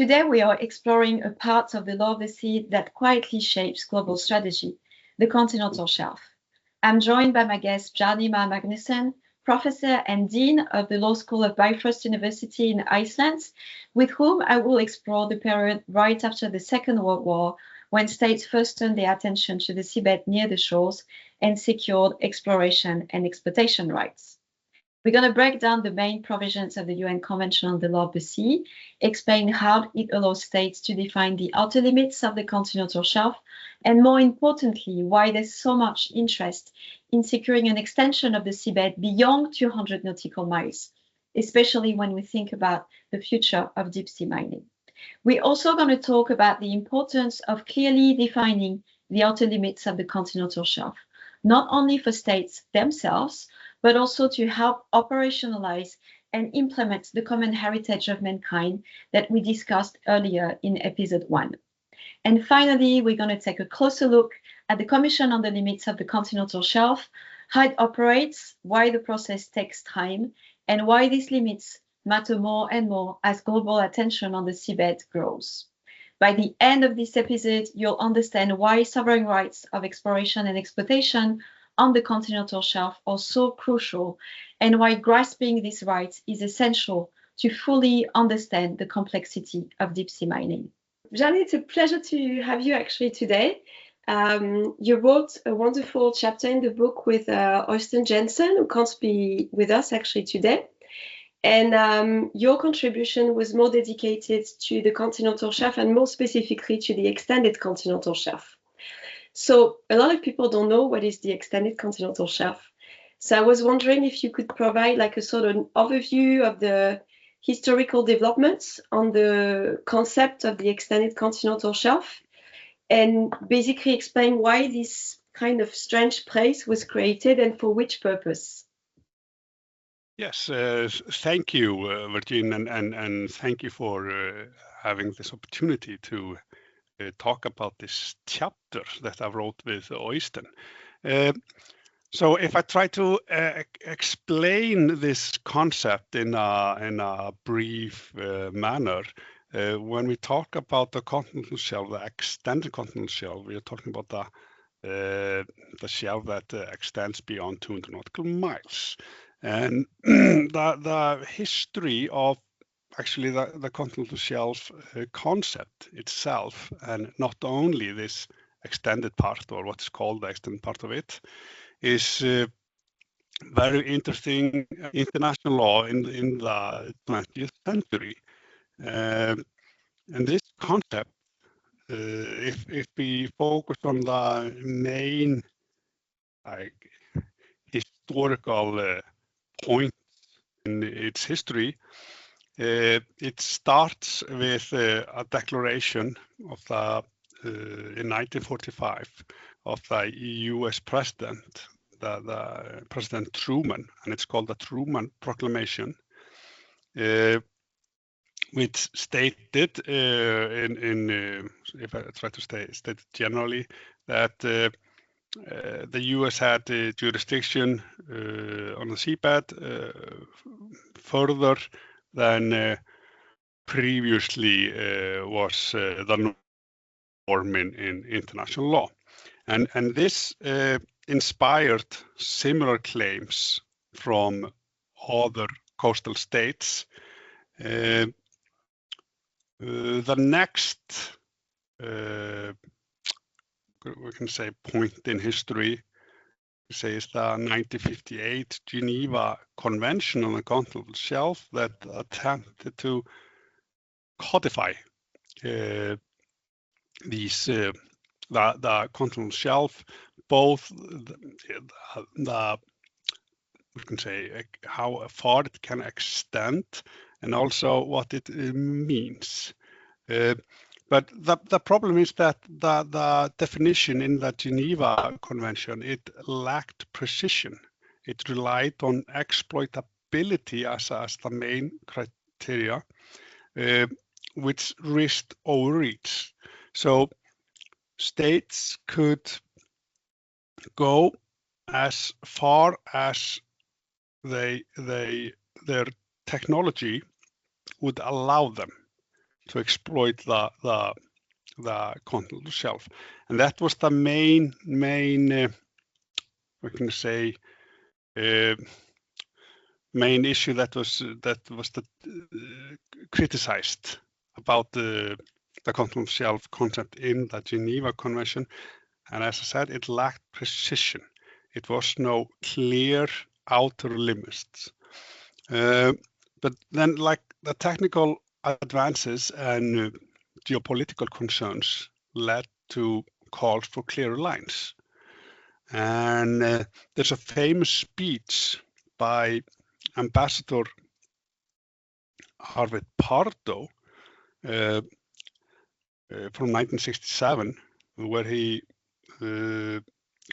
Today, we are exploring a part of the law of the sea that quietly shapes global strategy, the continental shelf. I'm joined by my guest, Bjarni Már Magnusson, Professor and Dean of the Law School of Bifrost University in Iceland, with whom I will explore the period right after the Second World War, when states first turned their attention to the seabed near the shores and secured exploration and exploitation rights. We're going to break down the main provisions of the UN Convention on the Law of the Sea, explain how it allows states to define the outer limits of the continental shelf, and more importantly, why there's so much interest in securing an extension of the seabed beyond 200 nautical miles, especially when we think about the future of deep sea mining. We're also going to talk about the importance of clearly defining the outer limits of the continental shelf, not only for states themselves, but also to help operationalize and implement the common heritage of mankind that we discussed earlier in episode 1. And finally, we're going to take a closer look at the Commission on the Limits of the Continental Shelf, how it operates, why the process takes time, and why these limits matter more and more as global attention on the seabed grows. By the end of this episode, you'll understand why sovereign rights of exploration and exploitation on the continental shelf are so crucial, and why grasping these rights is essential to fully understand the complexity of deep sea mining. Bjarni, it's a pleasure to have you actually today. You wrote a wonderful chapter in the book with Øystein Jensen, who can't be with us actually today. And your contribution was more dedicated to the continental shelf and more specifically to the extended continental shelf. So a lot of people don't know what is the extended continental shelf. So I was wondering if you could provide like a sort of an overview of the historical developments on the concept of the extended continental shelf and basically explain why this kind of strange place was created and for which purpose. Yes, thank you, Virginie, and thank you for having this opportunity to talk about this chapter that I wrote with Øystein. So if I try to explain this concept in a brief manner, when we talk about the continental shelf, the extended continental shelf, we are talking about the shelf that extends beyond 200 nautical miles. And the history of actually the continental shelf concept itself, and not only this extended part or what is called the extended part of it, is very interesting international law in the 20th century. And this concept, if we focus on the main historical points in its history, it starts with a declaration of in 1945 of the U.S. president, the President Truman, and it's called the Truman Proclamation, which stated, if I try to state it generally, that the U.S. had jurisdiction on the seabed further than previously was the norm in international law. And this inspired similar claims from other coastal states. The next, we can say, point in history, is the 1958 Geneva Convention on the Continental Shelf that attempted to codify these the continental shelf, both the we can say how far it can extend and also what it means. But the problem is that the definition in the Geneva Convention, it lacked precision. It relied on exploitability as the main criteria, which risked overreach. So states could go as far as their technology would allow them to exploit the continental shelf, and that was the main we can say main issue that was criticized about the continental shelf concept in the Geneva Convention. And as I said, it lacked precision. It was no clear outer limits. But then, like, the technical advances and geopolitical concerns led to calls for clearer lines. And there's a famous speech by Ambassador Arvid Pardo from 1967, where he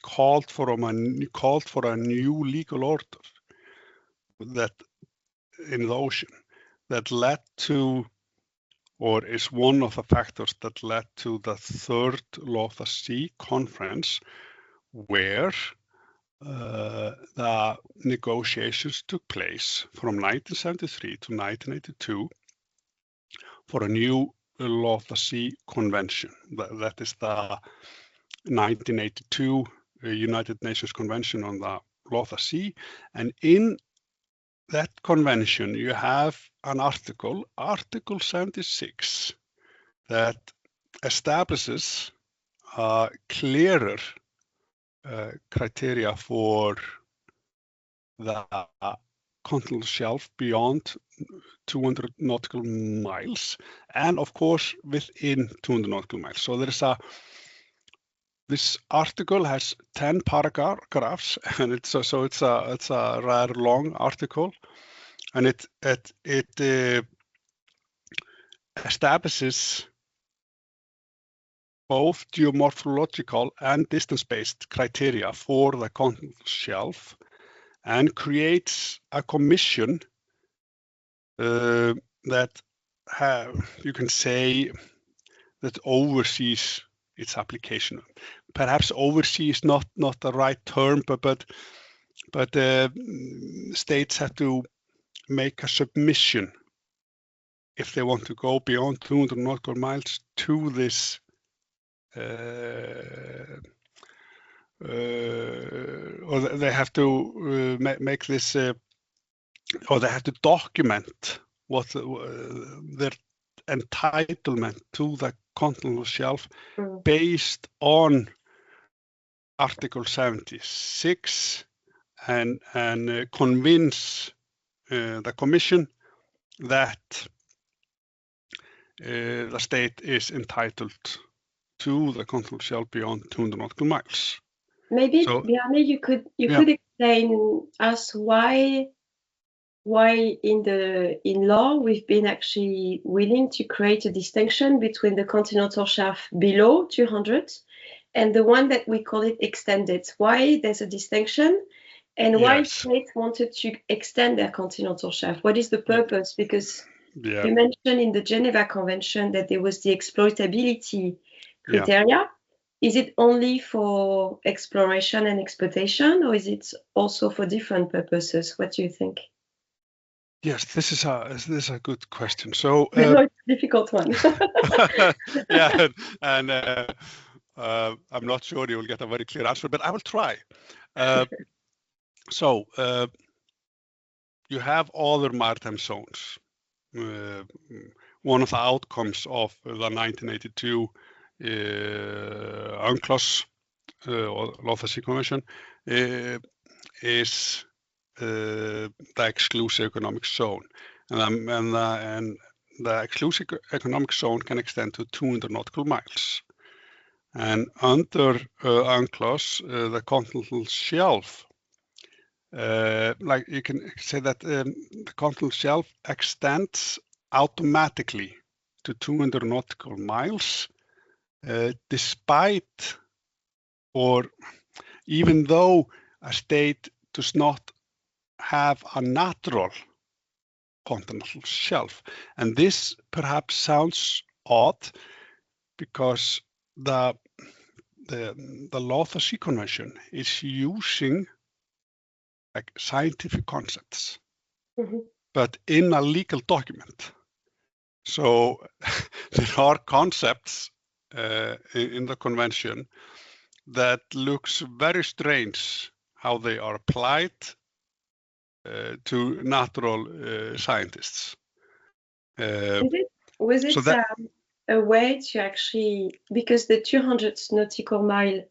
called for a new legal order that in the ocean that led to, or is one of the factors that led to, the third Law of the Sea conference, where the negotiations took place from 1973 to 1982 for a new Law of the Sea convention. That is the 1982 United Nations Convention on the Law of the Sea. And in that convention, you have an article, Article 76, that establishes clearer criteria for the continental shelf beyond 200 nautical miles, and of course within 200 nautical miles. So there is this article has 10 paragraphs, and it's a rather long article, and it establishes both geomorphological and distance-based criteria for the continental shelf, and creates a commission that you can say that oversees its application. Perhaps oversees not the right term, but states have to make a submission if they want to go beyond 200 nautical miles to this or they have to make this, or they have to document what their entitlement to the continental shelf based on Article 76, and convince the Commission that the state is entitled to the continental shelf beyond 200 nautical miles. Maybe, Bjarni, you could explain us why in law we've been actually willing to create a distinction between the continental shelf below 200 and the one that we call it extended. Why there's a distinction, and why states wanted to extend their continental shelf? What is the purpose? Because you mentioned in the Geneva Convention that there was the exploitability criteria. Is it only for exploration and exploitation, or is it also for different purposes? What do you think? Yes, this is a good question. So it's a difficult one. Yeah, and I'm not sure you will get a very clear answer, but I will try. So you have other maritime zones. One of the outcomes of the 1982 UNCLOS or Law of the Sea Convention is the exclusive economic zone, and the exclusive economic zone can extend to 200 nautical miles. And under UNCLOS, the continental shelf, like you can say that the continental shelf extends automatically to 200 nautical miles, despite or even though a state does not have a natural continental shelf. And this perhaps sounds odd, because the Law of the Sea Convention is using like scientific concepts, but in a legal document. So there are concepts in the convention that looks very strange how they are applied to natural scientists. Was it that, a way to actually, because the 200 nautical mile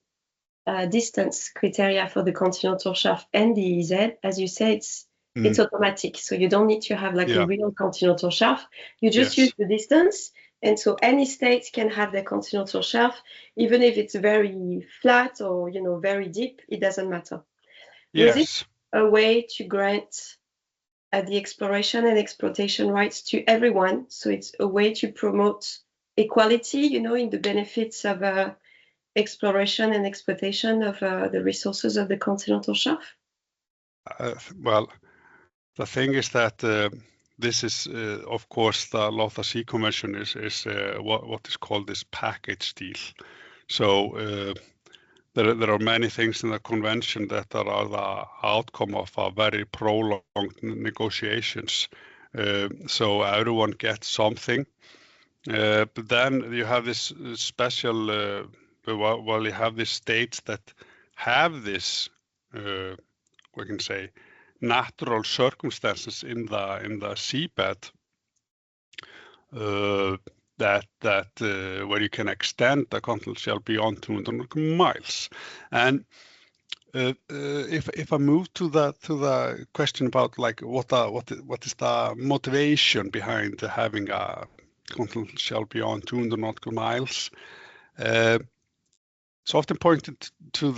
distance criteria for the continental shelf and the EEZ, as you say, it's automatic. So you don't need to have like a real continental shelf. You just use the distance. And so any state can have their continental shelf, even if it's very flat or, you know, very deep, it doesn't matter. Yes. Was it a way to grant the exploration and exploitation rights to everyone? So it's a way to promote equality, you know, in the benefits of exploration and exploitation of the resources of the continental shelf? Well, the thing is that this is, of course, the Law of the Sea Convention is what is called this package deal. So there are many things in the convention that are the outcome of a very prolonged negotiations. So everyone gets something. But then you have this special, well, you have these states that have this, we can say, natural circumstances in the seabed that where you can extend the continental shelf beyond 200 miles. And if I move to the question about like what is the motivation behind having a continental shelf beyond 200 nautical miles, it's often pointed to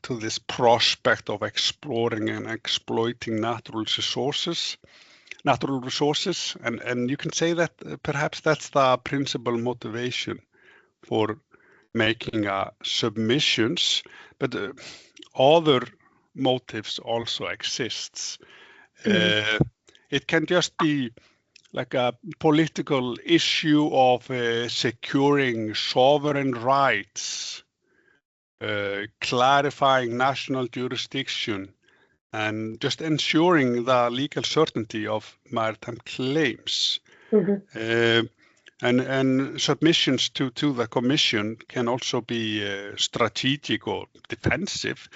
this prospect of exploring and exploiting natural resources, and you can say that perhaps that's the principal motivation for making submissions, but other motives also exists. It can just be like a political issue of securing sovereign rights, clarifying national jurisdiction, and just ensuring the legal certainty of maritime claims. And submissions to the Commission can also be strategic or defensive,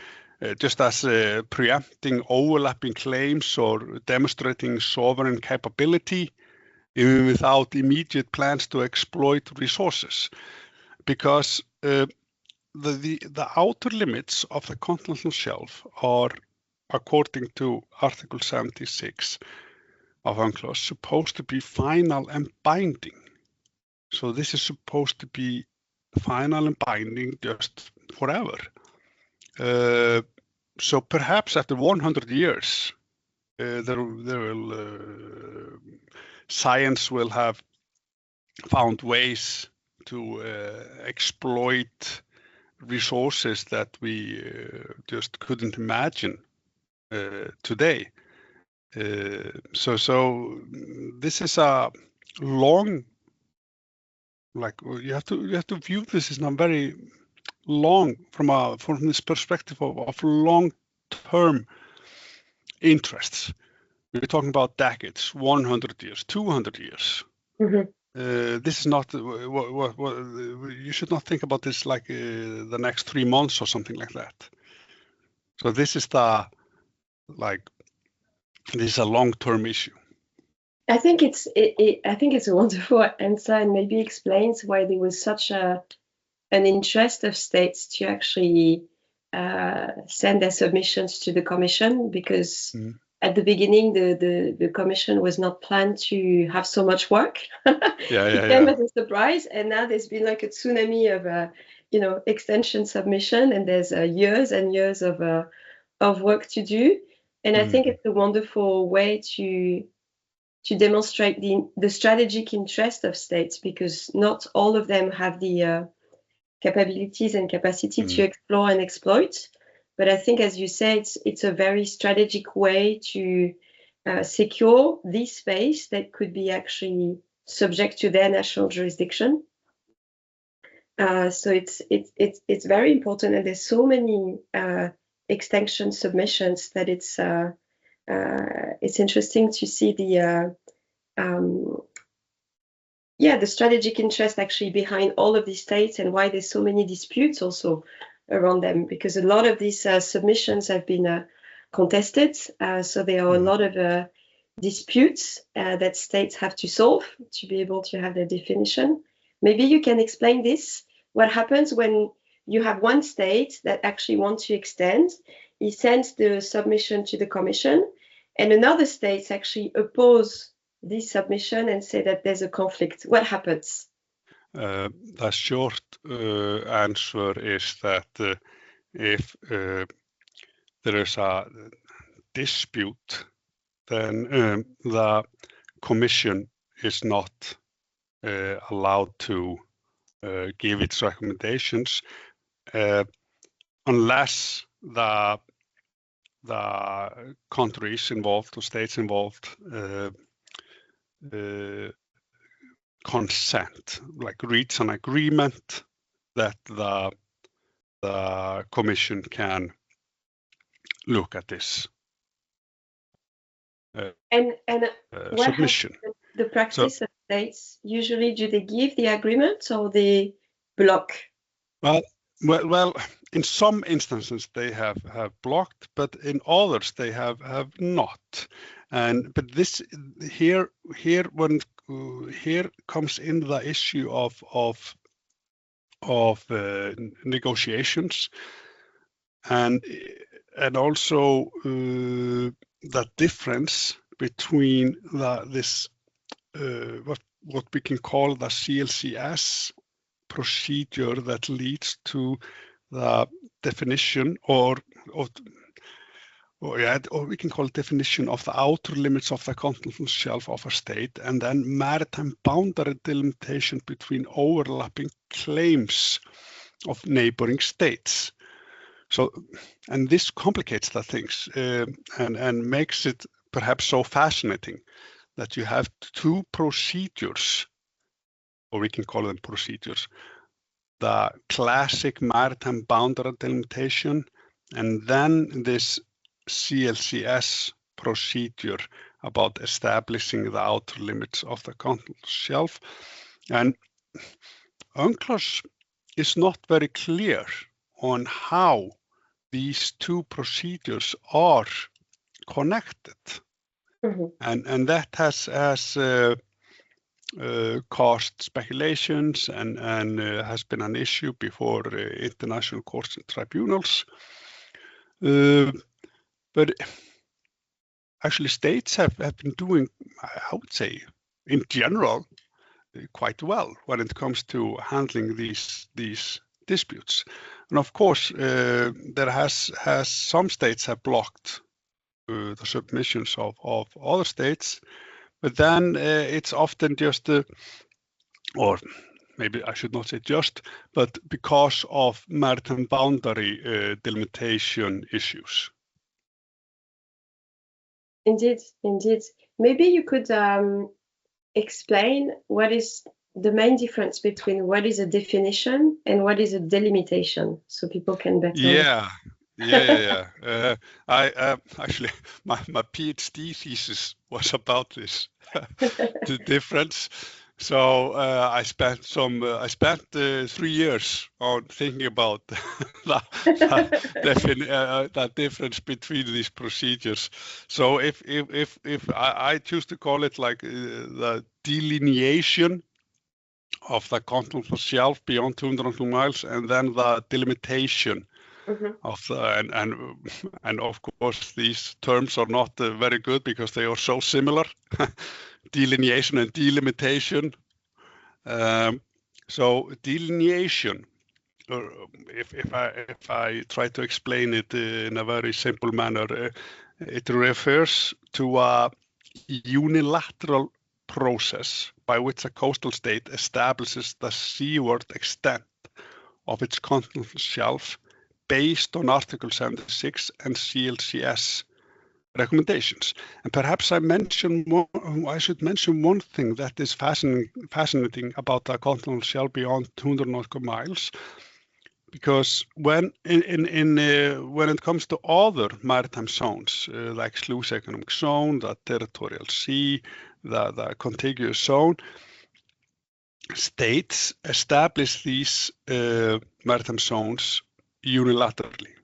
just as preempting overlapping claims or demonstrating sovereign capability even without immediate plans to exploit resources. Because the outer limits of the continental shelf are, according to Article 76 of UNCLOS, supposed to be final and binding. So this is supposed to be final and binding just forever. So perhaps after 100 years, science will have found ways to exploit resources that we just couldn't imagine today. So this is a long, like you have to view this as not very long from this perspective of long-term interests. We're talking about decades, 100 years, 200 years. This is not what you should not think about this like the next 3 months or something like that. So this is this is a long-term issue. I think it's a wonderful answer, and maybe explains why there was such an interest of states to actually send their submissions to the Commission, because at the beginning the Commission was not planned to have so much work. It came as a surprise, and now there's been like a tsunami of extension submission, and there's years and years of work to do. And I think it's a wonderful way to demonstrate the strategic interest of states, because not all of them have the capabilities and capacity to explore and exploit. But I think, as you said, it's a very strategic way to secure this space that could be actually subject to their national jurisdiction. So it's very important, and there's so many extension submissions that it's interesting to see the strategic interest actually behind all of these states and why there's so many disputes also around them, because a lot of these submissions have been contested. So there are a lot of disputes that states have to solve to be able to have their definition. Maybe you can explain this. What happens when you have one state that actually wants to extend, he sends the submission to the commission, and another states actually oppose this submission and say that there's a conflict. What happens? The short answer is that if there is a dispute, then the commission is not allowed to give its recommendations unless the countries involved or states involved consent, like reach an agreement that the commission can look at this submission. The practice of states usually, do they give the agreement or they block? Well, in some instances they have blocked, but in others they have not. But this here comes in the issue of negotiations and also the difference between what we can call the CLCS procedure that leads to the definition or we can call it definition of the outer limits of the continental shelf of a state, and then maritime boundary delimitation between overlapping claims of neighboring states. So, and this complicates the things and makes it perhaps so fascinating that you have two procedures, or we can call them procedures, the classic maritime boundary delimitation, and then this CLCS procedure about establishing the outer limits of the continental shelf. And UNCLOS is not very clear on how these two procedures are connected. And that has caused speculations and has been an issue before international courts and tribunals. But actually states have been doing, I would say, in general, quite well when it comes to handling these disputes. And of course, there has some states have blocked the submissions of other states, but then it's often just, or maybe I should not say just, but because of maritime boundary delimitation issues. Indeed. Maybe you could explain what is the main difference between what is a definition and what is a delimitation, so people can better. Yeah. I actually my PhD thesis was about this, the difference. So I spent 3 years on thinking about the difference between these procedures. So if I choose to call it like the delineation of the continental shelf beyond 202 miles, and then the delimitation of the, and of course these terms are not very good because they are so similar. Delineation and delimitation. So delineation, if I try to explain it in a very simple manner, it refers to a unilateral process by which a coastal state establishes the seaward extent of its continental shelf based on Article 76 and CLCS recommendations. And perhaps I should mention one thing that is fascinating about the continental shelf beyond 200 nautical miles, because when it comes to other maritime zones like exclusive economic zone, the territorial sea, the contiguous zone, states establish these maritime zones unilaterally.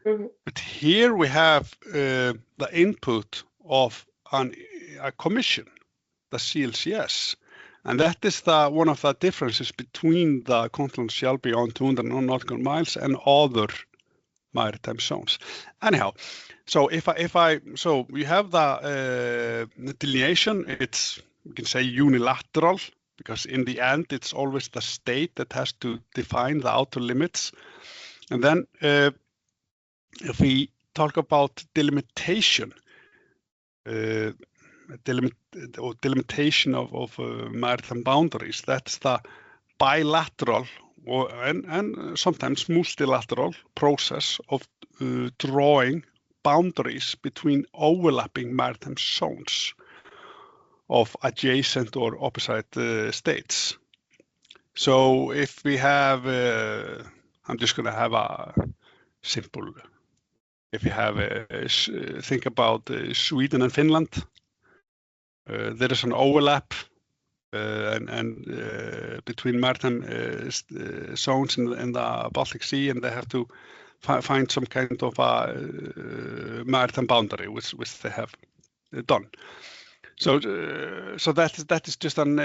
Mhm. But here we have the input of a commission, the CLCS. And that is one of the differences between the continental shelf beyond 200 nautical miles and other maritime zones. Anyhow, so so we have the delineation. It's, we can say, unilateral, because in the end it's always the state that has to define the outer limits. And then if we talk about delimitation, delimitation of maritime boundaries, that's the bilateral and sometimes multilateral process of drawing boundaries between overlapping maritime zones of adjacent or opposite states. So if we have, I'm just going to have a simple, if you have, think about Sweden and Finland, there is an overlap and between maritime zones in the Baltic Sea, and they have to find some kind of a maritime boundary, which they have done. So that is just an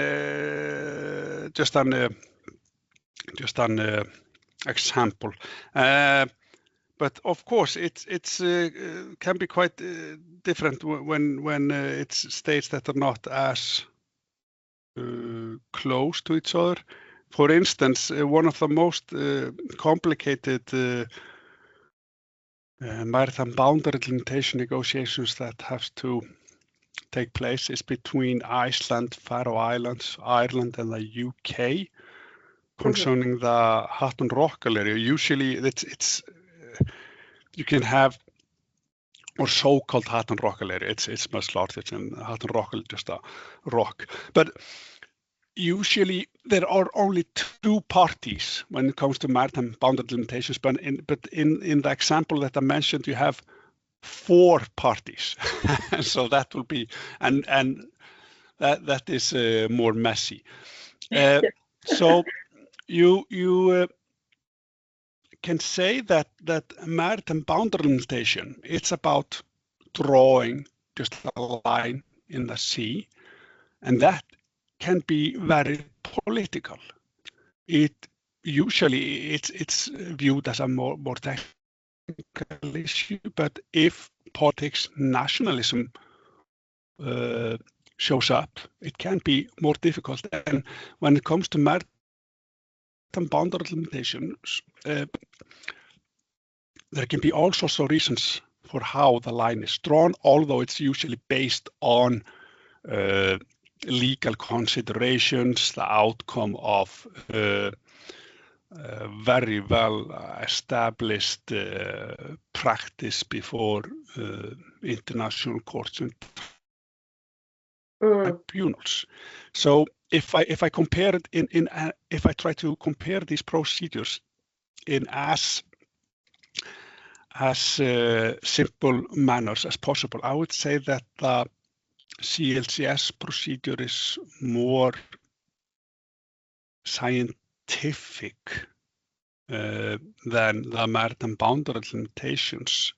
example. But of course, it's can be quite different when it's states that are not as close to each other. For instance, one of the most complicated maritime boundary delimitation negotiations that has to take place is between Iceland, Faroe Islands, Ireland, and the UK concerning the Hatton Rockall area. Usually, it's you can have, or so-called Hatton Rockall area. It's much larger than Hatton Rockall, just a rock. But usually there are only two parties when it comes to maritime boundary delimitations. But in the example that I mentioned, you have four parties. So that will be, and that is more messy. So you can say that maritime boundary delimitation, it's about drawing just a line in the sea, and that can be very political. Usually it's viewed as a more technical issue, but if politics, nationalism shows up, it can be more difficult. And when it comes to maritime boundary delimitations, there can be all sorts of reasons for how the line is drawn, although it's usually based on legal considerations, the outcome of very well established practice before international courts and tribunals. So if I compare it if I try to compare these procedures in as simple manners as possible, I would say that the CLCS procedure is more scientific than the maritime boundary delimitations.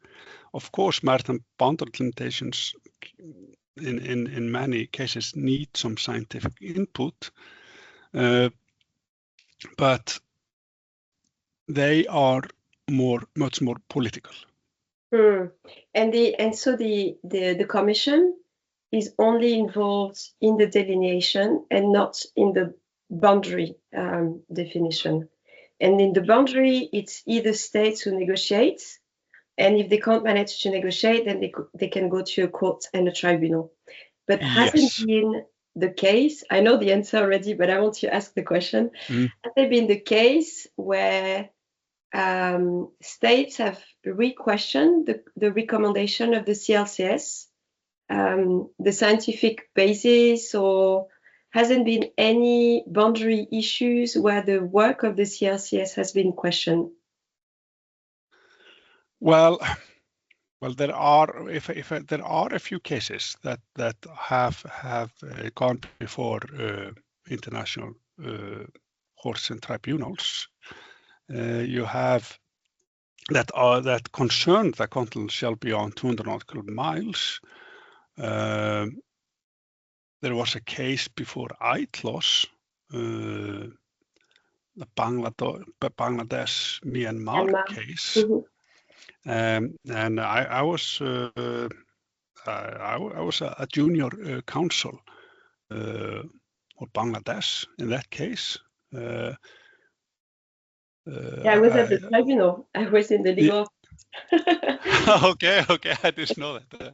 Of course, maritime boundary delimitations in many cases need some scientific input, but they are much more political. And so the commission is only involved in the delineation and not in the boundary definition. And in the boundary, it's either states who negotiate, and if they can't manage to negotiate, then they can go to a court and a tribunal. But hasn't been the case, I know the answer already, but I want to ask the question, has there been the case where states have re-questioned the recommendation of the CLCS, the scientific basis, or hasn't been any boundary issues where the work of the CLCS has been questioned? Well, Well, there are there are a few cases that have gone before international courts and tribunals. You have that concern the continental shelf beyond 200 nautical miles. There was a case before UNCLOS, the Bangladesh Myanmar case. And I was a junior counsel for Bangladesh in that case. Yeah, I was at the tribunal. I was in the legal. Okay, I didn't know that.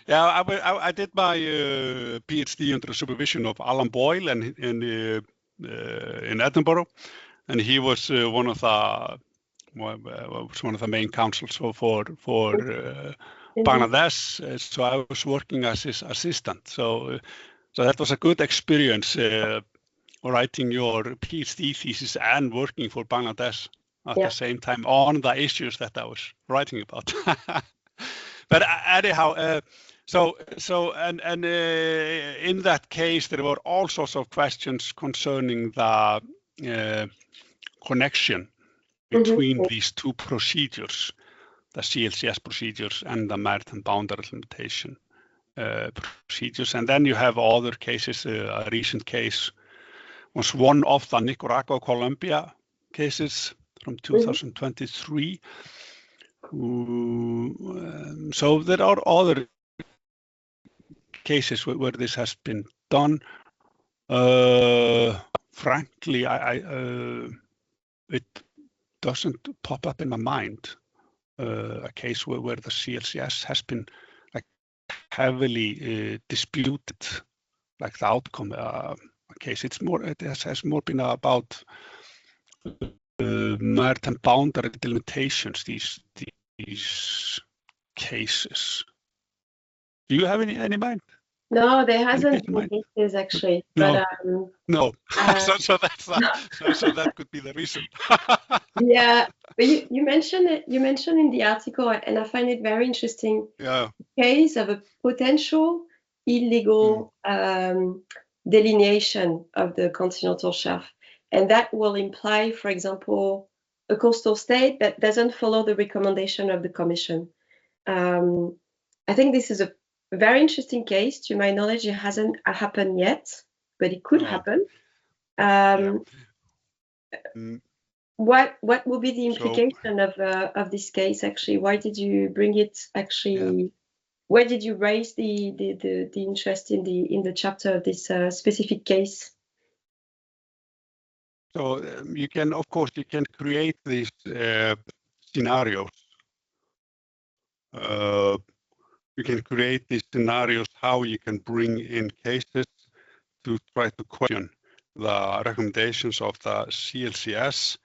Yeah, I did my PhD under the supervision of Alan Boyle in Edinburgh, and he was one of the main counsels for Bangladesh. So I was working as his assistant. So that was a good experience, writing your PhD thesis and working for Bangladesh at the same time on the issues that I was writing about. But anyhow, so in that case, there were all sorts of questions concerning the connection between these two procedures, the CLCS procedures and the maritime boundary limitation procedures. And then you have other cases. A recent case was one of the Nicaragua-Colombia cases from 2023. So there are other cases where this has been done. Frankly, it doesn't pop up in my mind a case where the CLCS has been like heavily disputed, like the outcome. A case. It has more been about maritime boundary delimitations. These cases. Do you have any in mind? No, there hasn't been cases actually. No. But, no. So that could be the reason. Yeah, but you mentioned it. You mentioned in the article, and I find it very interesting. Yeah. Case of a potential illegal delineation of the continental shelf, and that will imply, for example, a coastal state that doesn't follow the recommendation of the Commission. I think this is a very interesting case. To my knowledge, it hasn't happened yet, but it could happen. What will be the implication of this case? Actually, why did you bring it? Actually, why did you raise the interest in the chapter of this specific case? So you can, of course, create these scenarios. You can create these scenarios how you can bring in cases to try to question the recommendations of the CLCS.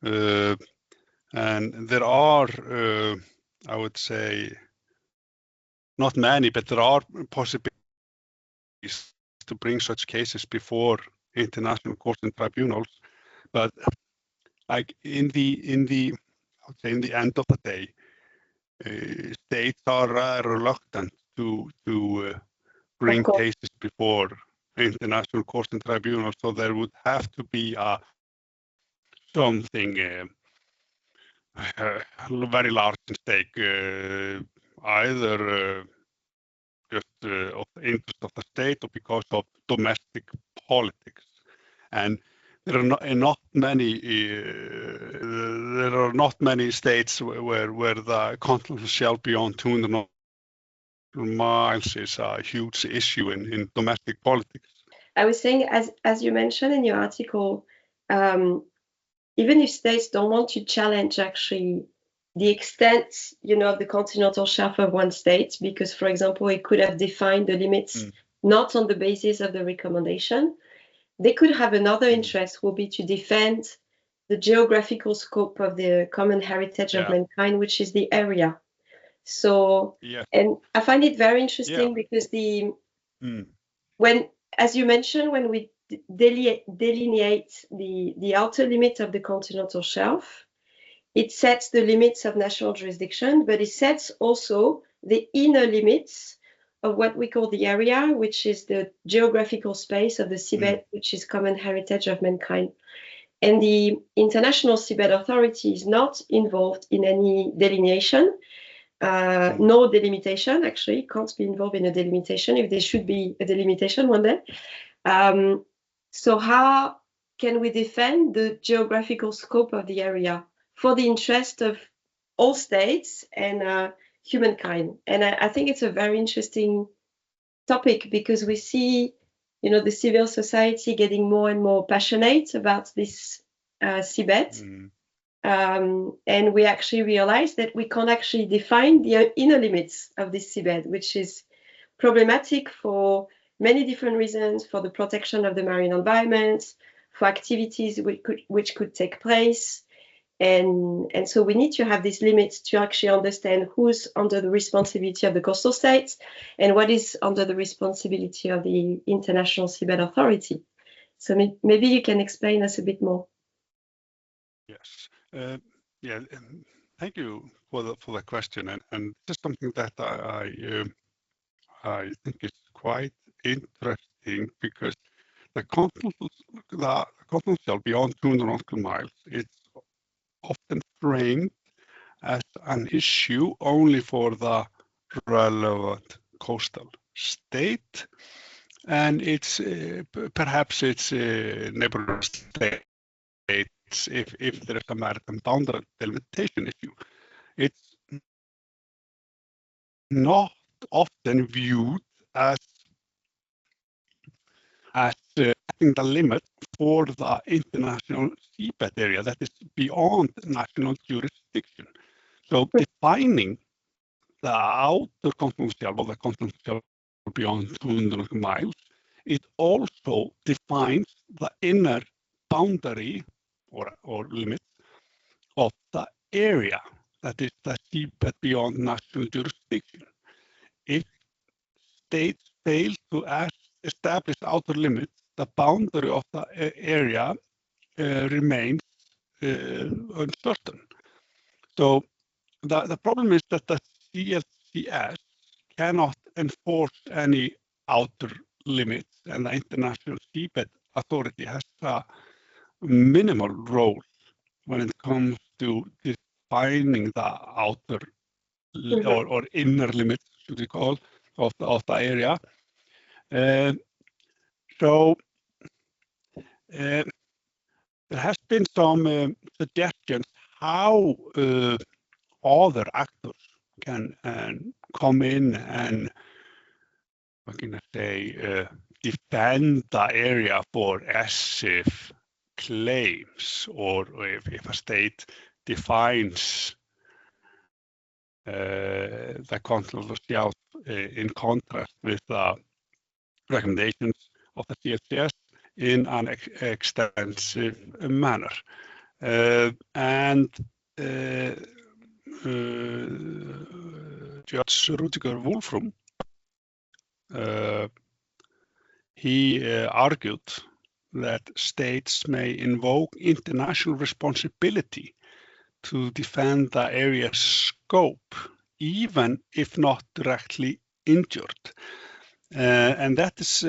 And there are, I would say, not many, but there are possibilities to bring such cases before international courts and tribunals. But like in the end of the day, states are reluctant to bring cases before international courts and tribunals. So there would have to be something very large at stake, either just of the interest of the state or because of domestic politics. And there are not many states where the continental shelf beyond 200 miles is a huge issue in domestic politics. I was saying, as you mentioned in your article, even if states don't want to challenge actually the extent, of the continental shelf of one state, because, for example, it could have defined the limits not on the basis of the recommendation, they could have another interest, will be to defend the geographical scope of the common heritage of mankind, which is the area. So, and I find it very interesting because when, as you mentioned, when we delineate the outer limit of the continental shelf, it sets the limits of national jurisdiction, but it sets also the inner limits of what we call the area, which is the geographical space of the seabed, which is common heritage of mankind. And the International Seabed Authority is not involved in any delineation, no delimitation, actually, can't be involved in a delimitation if there should be a delimitation one day. So how can we defend the geographical scope of the area for the interest of all states and humankind? And I think it's a very interesting topic because we see, the civil society getting more and more passionate about this seabed. And we actually realize that we can't actually define the inner limits of this seabed, which is problematic for many different reasons, for the protection of the marine environment, for activities which could take place. And so we need to have these limits to actually understand who's under the responsibility of the coastal states and what is under the responsibility of the International Seabed Authority. So maybe you can explain us a bit more. Yes. Thank you for the question, and this is something that I think is quite interesting because the continental shelf beyond 200 nautical miles is often framed as an issue only for the relevant coastal state, and it's perhaps it's neighboring states if there is a maritime boundary delimitation issue. It's not often viewed as setting the limit for the international seabed area that is beyond national jurisdiction. So defining the outer continental shelf or the continental shelf beyond 200 miles, it also defines the inner boundary or limit of the area that is the seabed beyond national jurisdiction. If states fail to establish outer limits, the boundary of the area remains uncertain. So the problem is that the CLCS cannot enforce any outer limits, and the International Seabed Authority has a minimal role when it comes to defining the outer or inner limits, should we call, of the area. So there has been some suggestions how other actors can come in and, what can I say, defend the area for as-if claims, or if a state defines the Continental Shelf in contrast with the recommendations of the CLCS in an extensive manner. And Judge Rudiger Wolfram, he argued that states may invoke international responsibility to defend the area's scope, even if not directly injured. And that is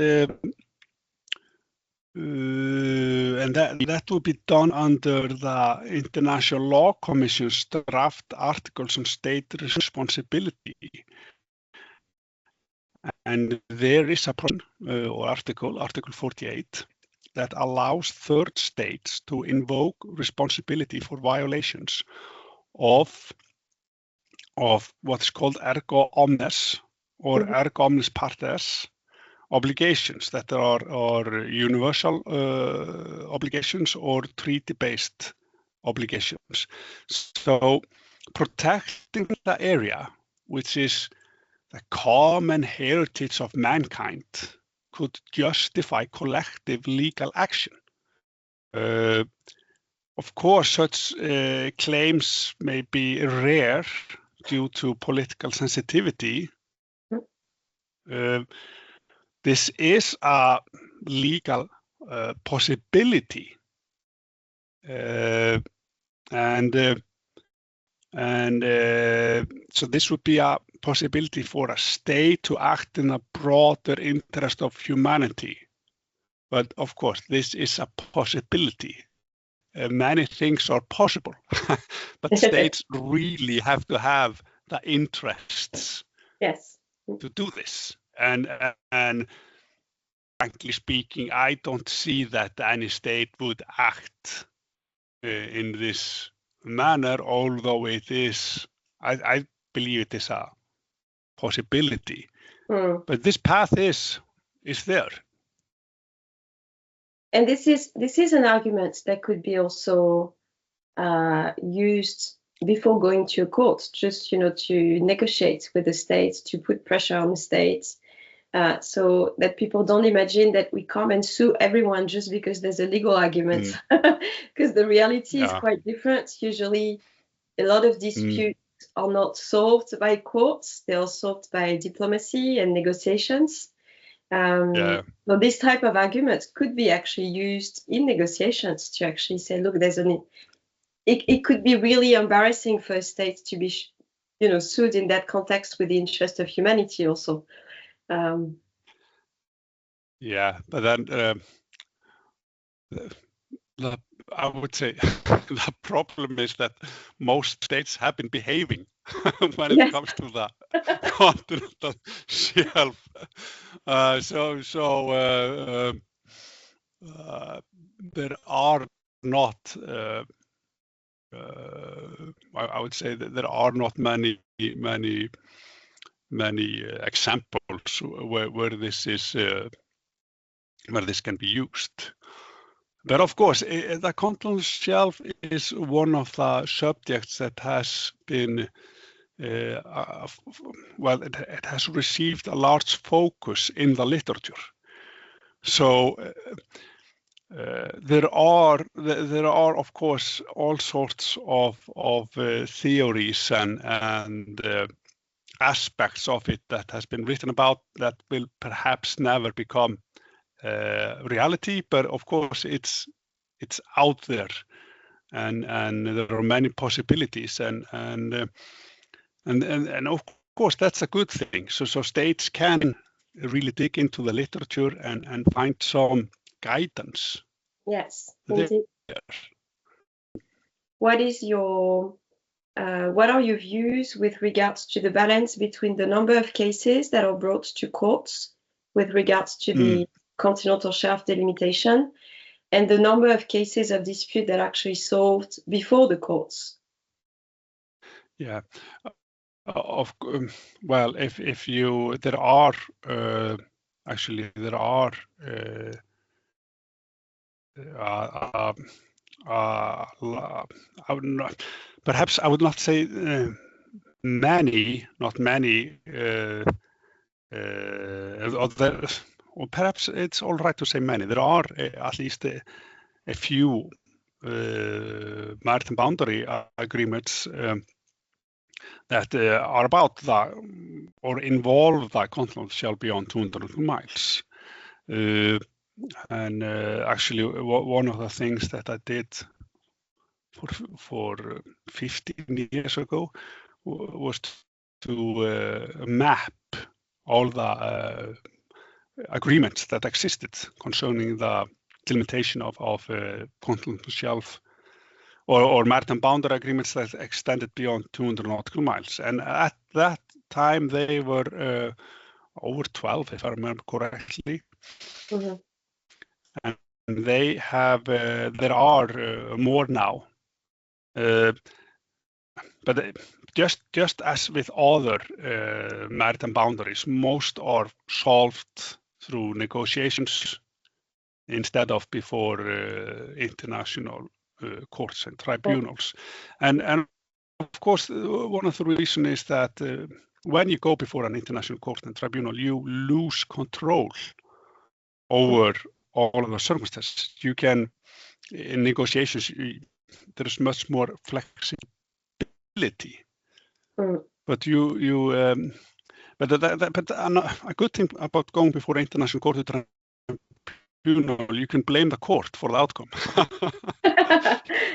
and that will be done under the International Law Commission's draft articles on state responsibility. And there is a provision or article 48, that allows third states to invoke responsibility for violations of what's called erga omnes or erga omnes partes obligations that are universal obligations or treaty-based obligations. So protecting the area, which is the common heritage of mankind, could justify collective legal action. Of course, such claims may be rare due to political sensitivity. This is a legal possibility, and And so this would be a possibility for a state to act in a broader interest of humanity. But of course, this is a possibility. Many things are possible, but states really have to have the interests to do this. And frankly speaking, I don't see that any state would act in this manner, although it is, I believe it is a possibility. But this path is there. And this is an argument that could be also used before going to a court, just to negotiate with the states, to put pressure on the states, so that people don't imagine that we come and sue everyone just because there's a legal argument, because the reality is quite different. Usually, a lot of disputes are not solved by courts; they are solved by diplomacy and negotiations. So this type of argument could be actually used in negotiations to actually say, look, it could be really embarrassing for a state to be, sued in that context with the interest of humanity also. But then I would say the problem is that most states have been behaving when it comes to the continental shelf. There are not, I would say that there are not many examples where this is where this can be used. But of course, the continental shelf is one of the subjects that has been, it has received a large focus in the literature. So there are of course all sorts of theories and aspects of it that has been written about that will perhaps never become reality, but of course it's out there, and there are many possibilities, and of course that's a good thing. So states can really dig into the literature and find some guidance. Yes, indeed. What are your views with regards to the balance between the number of cases that are brought to courts with regards to the continental shelf delimitation and the number of cases of dispute that are actually solved before the courts? Yeah, well, if you there are perhaps I would not say many, not many, or perhaps it's all right to say many. There are at least a few maritime boundary agreements that are about or involve the continental shelf beyond 200 miles. And actually, one of the things that I did for 15 years ago was to map all the agreements that existed concerning the delimitation of continental shelf or maritime boundary agreements that extended beyond 200 nautical miles. And at that time, they were over 12, if I remember correctly. Mm-hmm. And they have, there are more now. But just as with other maritime boundaries, most are solved through negotiations instead of before international courts and tribunals. And of course, one of the reasons is that when you go before an international court and tribunal, you lose control over all of the circumstances. You can, in negotiations, there's much more flexibility. But but a good thing about going before international court tribunal, you can blame the court for the outcome.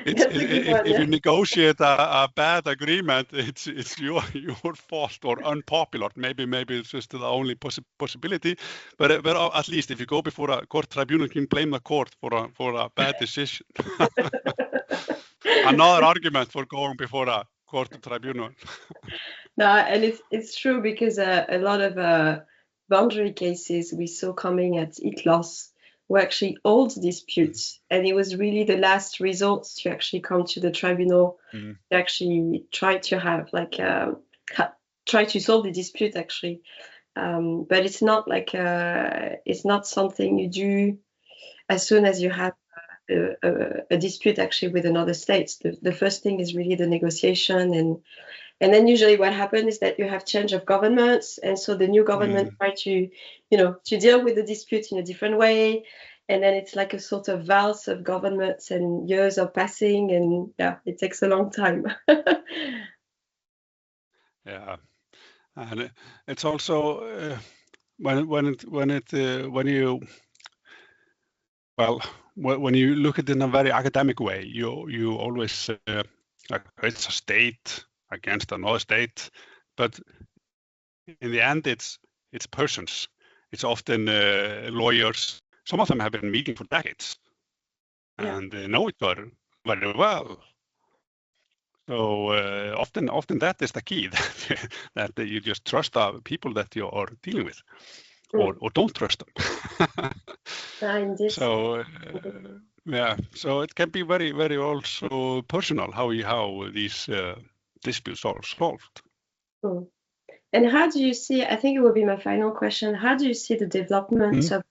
If you negotiate a bad agreement, it's your fault or unpopular. Maybe it's just the only possibility. But at least if you go before a court tribunal, you can blame the court for a bad decision. Another argument for going before a court tribunal. No, and it's true because a lot of boundary cases we saw coming at UNCLOS were actually old disputes, and it was really the last resort to actually come to the tribunal to actually try to have try to solve the dispute actually. But it's not it's not something you do as soon as you have a dispute actually with another state. The first thing is really the negotiation, and then usually what happens is that you have change of governments, and so the new government try to deal with the dispute in a different way, and then it's like a sort of valse of governments, and years are passing, and yeah, it takes a long time. Yeah, and it's also when you look at it in a very academic way, you always it's a state against another state, but in the end it's persons. It's often lawyers. Some of them have been meeting for decades, and they know each other very well. So often that is the key, that you just trust the people that you are dealing with, or don't trust them. So yeah, so it can be very, very also personal how these disputes are solved. And how do you see, I think it will be my final question, how do you see the development of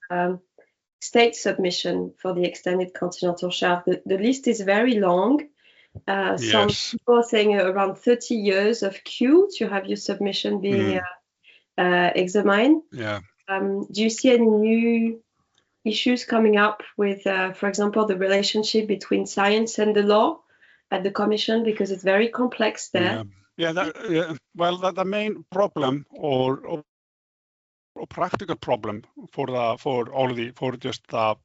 state submission for the extended continental shelf? The list is very long. Some people are saying around 30 years of queue to have your submission being examined. Yeah. Do you see any new issues coming up with, for example, the relationship between science and the law at the Commission, because it's very complex there? Well, the main problem or practical problem for just the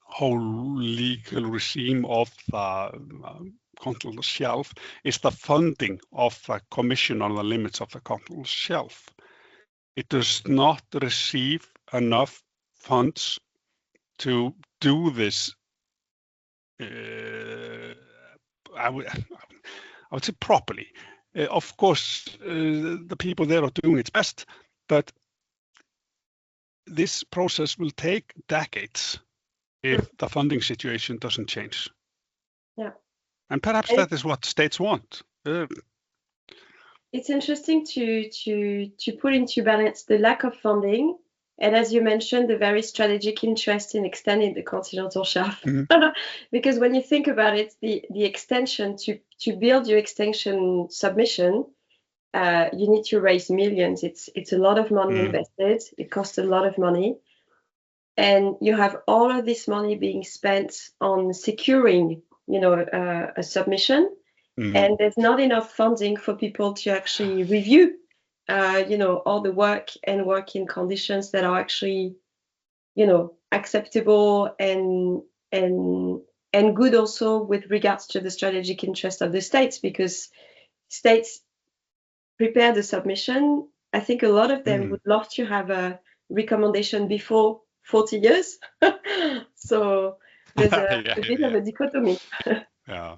whole legal regime of the continental shelf is the funding of the Commission on the limits of the continental shelf. It does not receive enough funds to do this. I would say properly. Of course, the people there are doing its best, but this process will take decades if the funding situation doesn't change. Yeah. And perhaps that is what states want. It's interesting to put into balance the lack of funding, and as you mentioned, the very strategic interest in extending the continental shelf. Because when you think about it, the extension, to build your extension submission, you need to raise millions. It's a lot of money invested. It costs a lot of money. And you have all of this money being spent on securing, a submission, and there's not enough funding for people to actually review, all the work and working conditions that are actually, acceptable and good also with regards to the strategic interest of the states, because states prepare the submission. I think a lot of them would love to have a recommendation before 40 years. So there's a bit of a dichotomy. Yeah,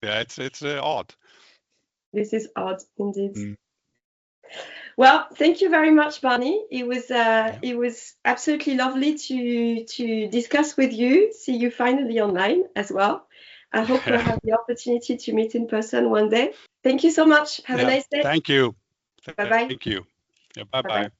it's odd. This is odd indeed. Well, thank you very much, Bjarni. It was absolutely lovely to discuss with you. See you finally online as well. I hope we'll have the opportunity to meet in person one day. Thank you so much. Have a nice day. Thank you. Bye-bye. Thank you. Yeah, bye-bye.